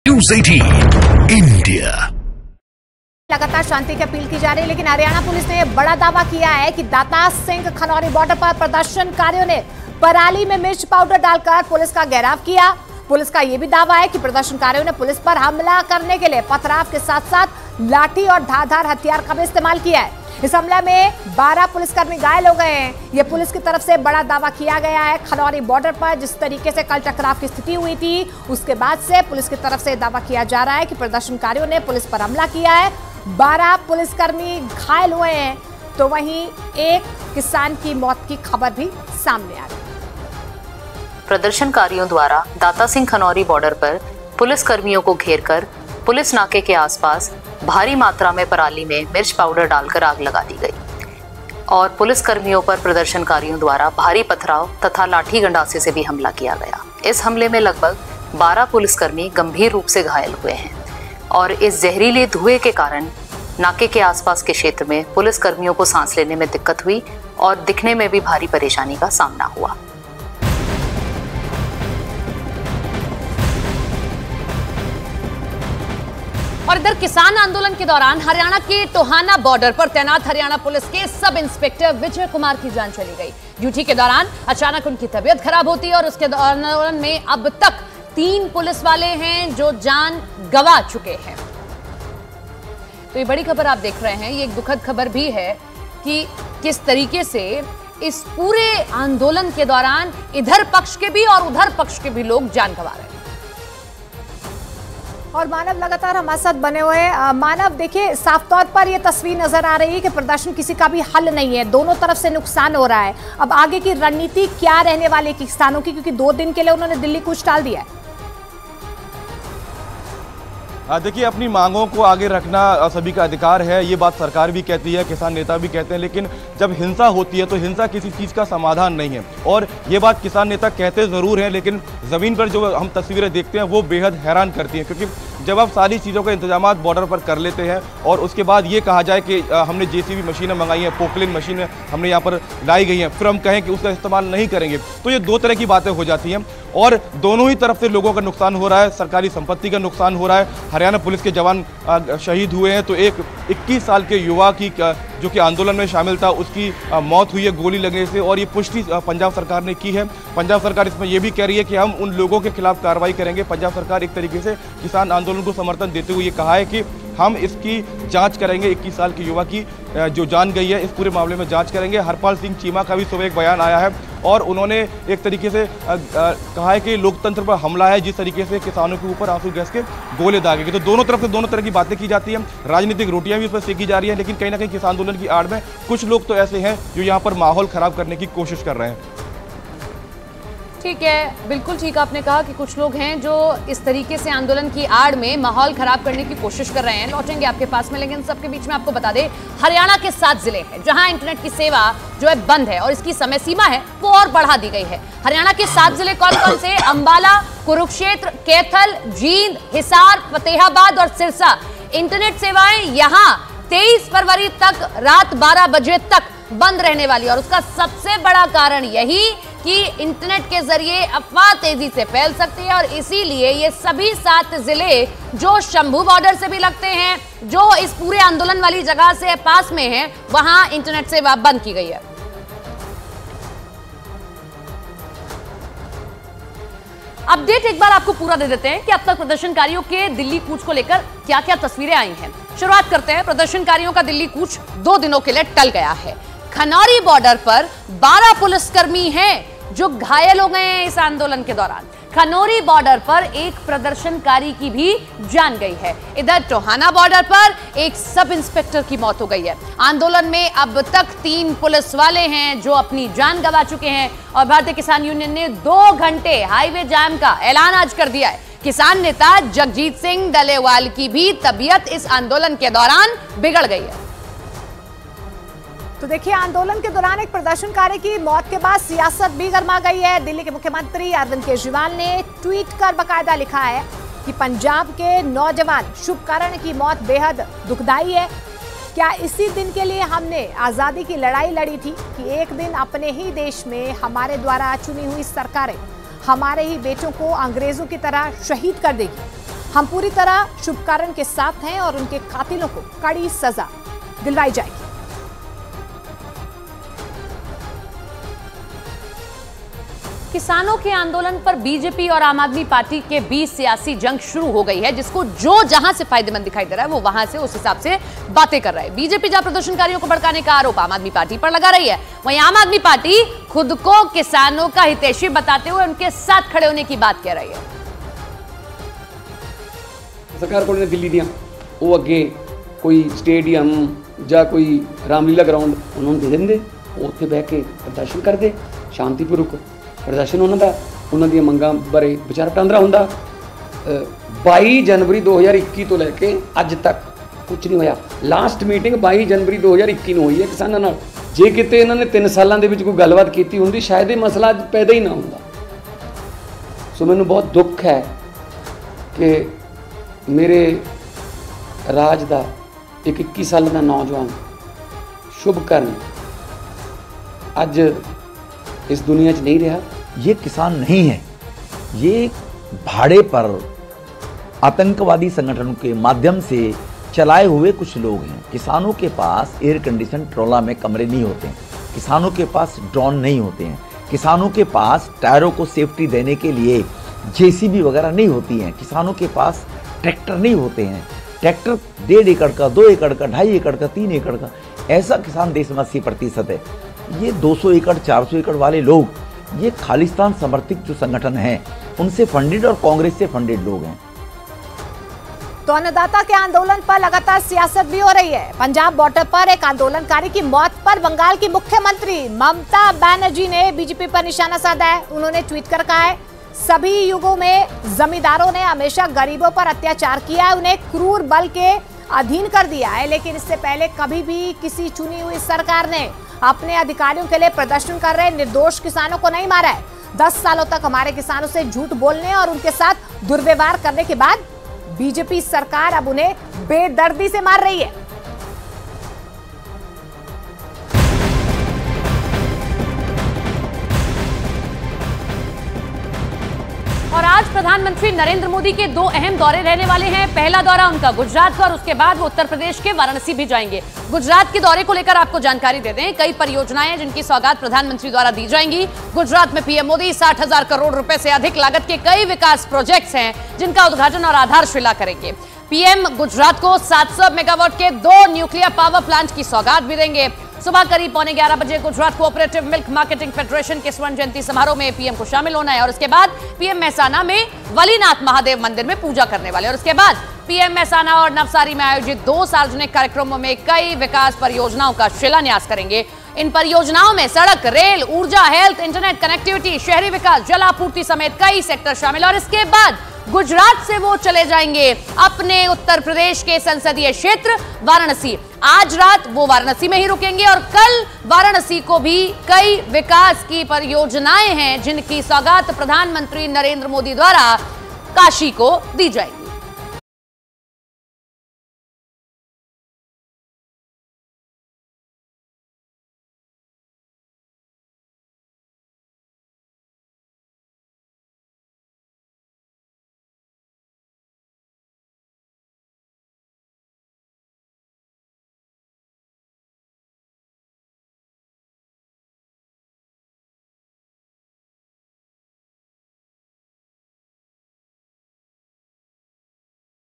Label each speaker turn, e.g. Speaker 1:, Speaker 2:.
Speaker 1: News 18 India.
Speaker 2: लगातार शांति की appeal की जा रही है, लेकिन हरियाणा पुलिस ने बड़ा दावा किया है कि दाता सिंह खनौरी बॉर्डर पर प्रदर्शनकारियों ने पराली में मिर्च पाउडर डालकर पुलिस का घेराव किया। पुलिस का यह भी दावा है कि प्रदर्शनकारियों ने पुलिस पर हमला करने के लिए पथराव के साथ साथ लाठी और धारदार हथियार का भी इस्तेमाल किया है। इस हमले में 12 पुलिसकर्मी घायल हो गए हैं। यह पुलिस की तरफ से बड़ा दावा किया गया है। खनौरी बॉर्डर पर जिस तरीके से कल टकराव की स्थिति हुई थी, उसके बाद से पुलिस की तरफ से दावा किया जा रहा है कि प्रदर्शनकारियों ने पुलिस पर हमला किया है। 12 पुलिसकर्मी घायल हुए हैं, तो वहीं एक किसान की मौत की खबर भी सामने आ रही है।
Speaker 3: प्रदर्शनकारियों द्वारा दाता सिंह खनौरी बॉर्डर पर पुलिस कर्मियों को घेरकर पुलिस नाके के आसपास भारी मात्रा में पराली में मिर्च पाउडर डालकर आग लगा दी गई और पुलिस कर्मियों पर प्रदर्शनकारियों द्वारा भारी पथराव तथा लाठी गंडासे से भी हमला किया गया। इस हमले में लगभग 12 पुलिसकर्मी गंभीर रूप से घायल हुए हैं और इस जहरीले धुएं के कारण नाके के आसपास के क्षेत्र में पुलिस कर्मियों को सांस लेने में दिक्कत हुई और दिखने में भी भारी परेशानी का सामना हुआ।
Speaker 4: और इधर किसान आंदोलन के दौरान हरियाणा के टोहाना बॉर्डर पर तैनात हरियाणा पुलिस के सब इंस्पेक्टर विजय कुमार की जान चली गई। ड्यूटी के दौरान अचानक उनकी तबीयत खराब होती है और उसके आंदोलन में अब तक 3 पुलिस वाले हैं जो जान गंवा चुके हैं। तो ये बड़ी खबर आप देख रहे हैं। ये एक दुखद खबर भी है कि किस तरीके से इस पूरे आंदोलन के दौरान इधर पक्ष के भी और उधर पक्ष के भी लोग जान गंवा रहे हैं।
Speaker 2: और मानव लगातार हमारे साथ बने हुए हैं। मानव, देखिए, साफ तौर पर यह तस्वीर नजर आ रही है कि प्रदर्शन किसी का भी हल नहीं है, दोनों तरफ से नुकसान हो रहा है। अब आगे की रणनीति क्या रहने वाली है किसानों की, क्योंकि 2 दिन के लिए उन्होंने दिल्ली कूच टाल दिया है।
Speaker 5: देखिए, अपनी मांगों को आगे रखना सभी का अधिकार है, ये बात सरकार भी कहती है, किसान नेता भी कहते हैं, लेकिन जब हिंसा होती है तो हिंसा किसी चीज़ का समाधान नहीं है। और ये बात किसान नेता कहते ज़रूर हैं, लेकिन ज़मीन पर जो हम तस्वीरें देखते हैं वो बेहद हैरान करती हैं, क्योंकि जब आप सारी चीज़ों का इंतजाम बॉर्डर पर कर लेते हैं और उसके बाद ये कहा जाए कि हमने JCB मशीनें मंगाई हैं, पोकलिन मशीनें हमने यहाँ पर लाई गई हैं, फिर हम कहें कि उसका इस्तेमाल नहीं करेंगे, तो ये 2 तरह की बातें हो जाती हैं और दोनों ही तरफ से लोगों का नुकसान हो रहा है, सरकारी संपत्ति का नुकसान हो रहा है। हरियाणा पुलिस के जवान शहीद हुए हैं, तो एक 21 साल के युवा की जो कि आंदोलन में शामिल था, उसकी मौत हुई है गोली लगने से, और ये पुष्टि पंजाब सरकार ने की है। पंजाब सरकार इसमें यह भी कह रही है कि हम उन लोगों के खिलाफ कार्रवाई करेंगे। पंजाब सरकार एक तरीके से किसान आंदोलन को समर्थन देते हुए ये कहा है कि हम इसकी जांच करेंगे, 21 साल की युवा की जो जान गई है, इस पूरे मामले में जांच करेंगे। हरपाल सिंह चीमा का भी सुबह एक बयान आया है और उन्होंने एक तरीके से कहा है कि लोकतंत्र पर हमला है, जिस तरीके से किसानों के ऊपर आंसू गैस के गोले दागे गए। तो दोनों तरफ से दोनों तरह की बातें की जाती हैं, राजनीतिक रोटियां भी उस पर सेकी जा रही हैं, लेकिन कहीं ना कहीं किसान आंदोलन की आड़ में कुछ लोग तो ऐसे हैं जो यहाँ पर माहौल खराब करने की कोशिश कर रहे हैं।
Speaker 4: ठीक है, बिल्कुल ठीक आपने कहा कि कुछ लोग हैं जो इस तरीके से आंदोलन की आड़ में माहौल खराब करने की कोशिश कर रहे हैं। लौटेंगे आपके पास में, लेकिन सबके बीच में आपको बता दें, हरियाणा के 7 जिले हैं जहां इंटरनेट की सेवा जो है बंद है और इसकी समय सीमा है वो और बढ़ा दी गई है। हरियाणा के 7 जिले कौन कौन से? अंबाला, कुरुक्षेत्र, कैथल, जींद, हिसार, फतेहाबाद और सिरसा। इंटरनेट सेवाएं यहां 23 फरवरी तक रात 12 बजे तक बंद रहने वाली है और उसका सबसे बड़ा कारण यही कि इंटरनेट के जरिए अफवाह तेजी से फैल सकती है और इसीलिए ये सभी 7 जिले जो शंभू बॉर्डर से भी लगते हैं, जो इस पूरे आंदोलन वाली जगह से पास में हैं, वहां इंटरनेट सेवा बंद की गई है। अपडेट एक बार आपको पूरा दे देते हैं कि अब तक प्रदर्शनकारियों के दिल्ली कूच को लेकर क्या क्या तस्वीरें आई हैं। शुरुआत करते हैं। प्रदर्शनकारियों का दिल्ली कूच 2 दिनों के लिए टल गया है। खनौरी बॉर्डर पर 12 पुलिसकर्मी हैं जो घायल हो गए हैं इस आंदोलन के दौरान। खनौरी बॉर्डर पर एक प्रदर्शनकारी की भी जान गई है। इधर टोहाना बॉर्डर पर एक सब इंस्पेक्टर की मौत हो गई है। आंदोलन में अब तक 3 पुलिस वाले हैं जो अपनी जान गंवा चुके हैं और भारतीय किसान यूनियन ने 2 घंटे हाईवे जाम का ऐलान आज कर दिया है। किसान नेता जगजीत सिंह डलेवाल की भी तबीयत इस आंदोलन के दौरान बिगड़ गई है।
Speaker 2: तो देखिए, आंदोलन के दौरान एक प्रदर्शनकारी की मौत के बाद सियासत भी गर्मा गई है। दिल्ली के मुख्यमंत्री अरविंद केजरीवाल ने ट्वीट कर बकायदा लिखा है कि पंजाब के नौजवान शुभकरण की मौत बेहद दुखदाई है। क्या इसी दिन के लिए हमने आजादी की लड़ाई लड़ी थी कि एक दिन अपने ही देश में हमारे द्वारा चुनी हुई सरकारें हमारे ही बेटों को अंग्रेजों की तरह शहीद कर देगी। हम पूरी तरह शुभ कारण के साथ हैं और उनके कातिलों को कड़ी सजा दिलवाई जाएगी।
Speaker 4: किसानों के आंदोलन पर बीजेपी और आम आदमी पार्टी के बीच सियासी जंग शुरू हो गई है, जिसको जो जहां से फायदेमंद दिखाई दे रहा है वो वहां से उस हिसाब से बातें कर रहा है। बीजेपी जहां प्रदर्शनकारियों को भड़काने का आरोप आम आदमी पार्टी पर लगा रही है, वहीं आम आदमी पार्टी खुद को किसानों का हितैषी बताते हुए उनके साथ खड़े होने की बात कह रही है।
Speaker 6: सरकार को दिल्ली दिया वो अगे कोई स्टेडियम ਜਾਂ कोई रामलीला ग्राउंड उन्होंने दे देंगे, उत्थे बह के प्रदर्शन करते, शांतिपूर्वक प्रदर्शन उन्होंने मंगां बारे विचार वटांदरा हुंदा। 22 जनवरी 2021 तो लैके अज तक कुछ नहीं होया। लास्ट मीटिंग 22 जनवरी 2021 ਨੂੰ हुई है किसानों नाल। जे किते इन्होंने 3 सालों के कोई गलबात की होंदी शायद ये मसला अज पैदा ही ना होंदा। सो मैनूं बहुत दुख है कि मेरे राज का एक 21 साल का नौजवान शुभकरण अज इस दुनिया च नहीं रहा।
Speaker 7: ये किसान नहीं है, ये भाड़े पर आतंकवादी संगठनों के माध्यम से चलाए हुए कुछ लोग हैं। किसानों के पास एयर कंडीशन ट्रोला में कमरे नहीं होते हैं, किसानों के पास ड्रोन नहीं होते हैं, किसानों के पास टायरों को सेफ्टी देने के लिए जेसीबी वगैरह नहीं होती हैं, किसानों के पास ट्रैक्टर नहीं होते हैं। ट्रैक्टर 1.5 एकड़ का, 2 एकड़ का, 2.5 एकड़ का, 3 एकड़ का, ऐसा किसान देश में 80% है। ये 200 एकड़ 400 एकड़ वाले लोग ये खालिस्तान समर्थित जो संगठन हैं उनसे फंडेड और कांग्रेस से फंडेड लोग हैं।
Speaker 2: तो अन्नदाता के आंदोलन पर लगातार सियासत भी हो रही है। पंजाब बॉर्डर पर एक आंदोलनकारी की मौत पर बंगाल की मुख्यमंत्री ममता बनर्जी ने बीजेपी पर निशाना साधा है। उन्होंने ट्वीट कर कहा है, सभी युगों में जमींदारों ने हमेशा गरीबों पर अत्याचार किया है, उन्हें क्रूर बल के अधीन कर दिया है, लेकिन इससे पहले कभी भी किसी चुनी हुई सरकार ने अपने अधिकारियों के लिए प्रदर्शन कर रहे निर्दोष किसानों को नहीं मारा है। 10 सालों तक हमारे किसानों से झूठ बोलने और उनके साथ दुर्व्यवहार करने के बाद बीजेपी सरकार अब उन्हें बेदर्दी से मार रही है।
Speaker 4: और आज प्रधानमंत्री नरेंद्र मोदी के 2 अहम दौरे रहने वाले हैं। पहला दौरा उनका गुजरात का और उसके बाद वो उत्तर प्रदेश के वाराणसी भी जाएंगे। गुजरात के दौरे को लेकर आपको जानकारी दे दें, कई परियोजनाएं जिनकी सौगात प्रधानमंत्री द्वारा दी जाएंगी। गुजरात में पीएम मोदी 60,000 करोड़ रुपए से अधिक लागत के कई विकास प्रोजेक्ट्स हैं जिनका उद्घाटन और आधारशिला करेंगे। पीएम गुजरात को 700 मेगावाट के 2 न्यूक्लियर पावर प्लांट की सौगात भी देंगे। सुबह करीब 11:15 बजे Gujarat cooperative milk marketing federation के स्वर्ण जयंती समारोह में पीएम को शामिल होना है और उसके बाद पीएम महसाना में वलीनाथ महादेव मंदिर में पूजा करने वाले और उसके बाद पीएम महसाना और नवसारी में आयोजित 2 सार्वजनिक कार्यक्रमों में कई विकास परियोजनाओं का शिलान्यास करेंगे। इन परियोजनाओं में सड़क, रेल, ऊर्जा, हेल्थ, इंटरनेट कनेक्टिविटी, शहरी विकास, जल आपूर्ति समेत कई सेक्टर शामिल। और इसके बाद गुजरात से वो चले जाएंगे अपने उत्तर प्रदेश के संसदीय क्षेत्र वाराणसी। आज रात वो वाराणसी में ही रुकेंगे और कल वाराणसी को भी कई विकास की परियोजनाएं हैं जिनकी सौगात प्रधानमंत्री नरेंद्र मोदी द्वारा काशी को दी जाएगी।